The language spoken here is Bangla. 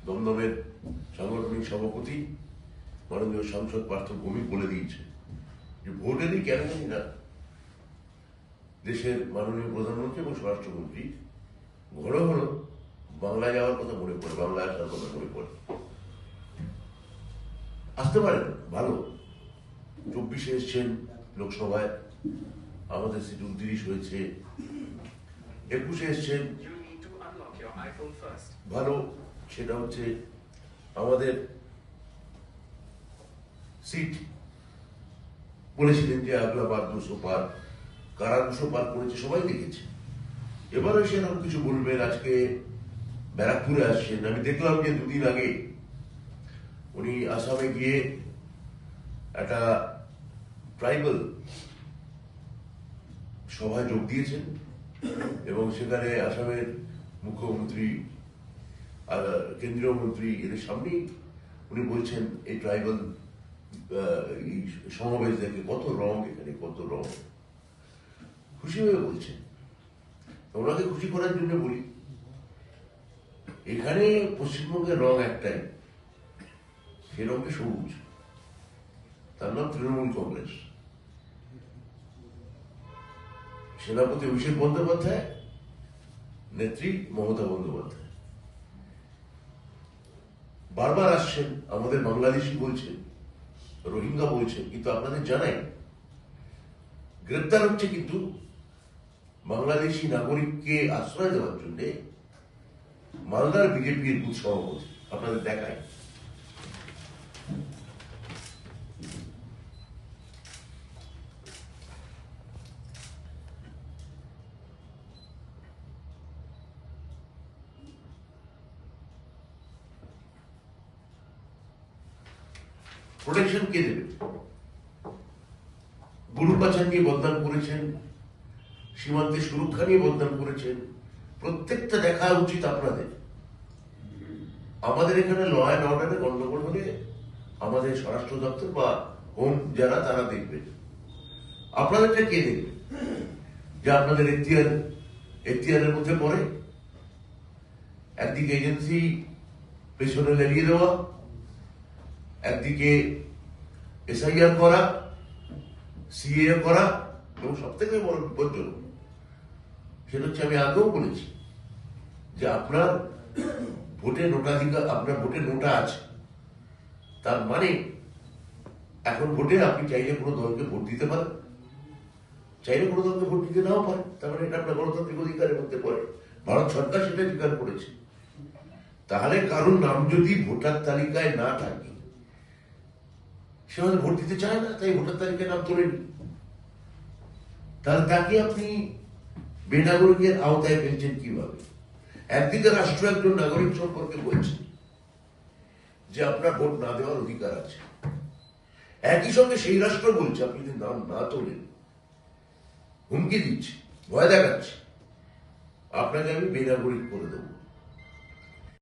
দমদমের সাংগঠনিক সভাপতি মাননীয় সাংসদ পার্থ ভৌমিক বলে দিয়েছে যে ভোটেরই কেন জানি না দেশের মাননীয় প্রধানমন্ত্রী এবং স্বরাষ্ট্রমন্ত্রী ঘন ঘন বাংলায় যাওয়ার কথা মনে পড়ে, বাংলায় আসার কথা মনে পড়ে। আসতে পারেন, ভালো। 24-এ এসছেন লোকসভায়, আমাদের সিট 29 হয়েছে। 21-এ এসছেন, ভালো। সেটা হচ্ছে আমাদের সিট বলেছিলেন যে আগলাবাদ 200 পার, কারা 200 পার করেছে সবাই দেখেছে। এবারে সেরকম কিছু বলবেন। আজকে ব্যারাকপুরে আসছেন, আমি দেখলাম যে 2 দিন আগে উনি আসামে গিয়ে একটা ট্রাইবাল সভায় যোগ দিয়েছেন এবং সেখানে আসামের মুখ্যমন্ত্রী আর কেন্দ্রীয় মন্ত্রী এদের সামনেই উনি বলছেন এই ট্রাইবাল সমাবেশ দেখে কত রং, এখানে কত রং, খুশি হয়ে বলছেন। ওনাকে খুশি করার জন্য বলি, এখানে পশ্চিমবঙ্গের রং একটাই, সে রঙে সবুজ, তার নাম তৃণমূল কংগ্রেস। সেনাপতি অভিষেক বন্দ্যোপাধ্যায়, নেত্রী মমতা বন্দ্যোপাধ্যায়। বারবার আসছেন, আমাদের বাংলাদেশি বলছেন, রোহিঙ্গা বলছেন, কিন্তু আপনাদের জানাই গ্রেপ্তার হচ্ছে কিন্তু বাংলাদেশি নাগরিককে আশ্রয় দেওয়ার জন্য মালদার বিজেপির বুথ সভাপতি। আপনাদের দেখায় প্রোটেকশন কে দেবে? গরু পাচার নিয়ে বদনাম করেছেন, সীমান্তে সুরক্ষা নিয়ে বদনাম করেছেন। প্রত্যেকটা দেখা উচিত আপনাদের। আমাদের এখানে ল অ্যান্ড অর্ডারে গন্ডগোল হলে আমাদের স্বরাষ্ট্র দপ্তর বা হোম যারা তারা দেখবেন, আপনাদেরটা কে দেখবে? যে আপনাদের এখতিয়ারের মধ্যে পড়ে একদিকে এজেন্সি পেছনে লেগিয়ে দেওয়া, একদিকে এসআইআর করা, সিএ করা, এবং সব থেকে বড় বিপজ্জনক সেটা হচ্ছে, আমি আগেও বলেছি যে আপনার ভোটে নোটাধিকার, আপনার ভোটে নোটা আছে, তার মানে এখন ভোটে আপনি চাইলে কোনো দলকে ভোট দিতে পারেন, চাইলে কোনো দলকে ভোট দিতে নাও পারেন। তার মানে এটা আপনার গণতান্ত্রিক অধিকারের মধ্যে পড়ে। ভারত সরকার সেটা স্বীকার করেছে। তাহলে কারোর নাম যদি ভোটার তালিকায় না থাকে, সে হয়তো ভোট দিতে চায় না, তাই ভোটার তালিকায় নাম তোলেনি, তাহলে তাকে আপনি বেনাগরিকের আওতায় ফেলছেন কিভাবে? একদিকে রাষ্ট্র একজন নাগরিক সম্পর্কে বলছে যে আপনার ভোট না দেওয়ার অধিকার আছে, একই সঙ্গে সেই রাষ্ট্র বলছে আপনি যদি নাম না তোলেন, হুমকি দিচ্ছে, ভয় দেখাচ্ছে, আপনাকে আমি বেনাগরিক করে দেবো।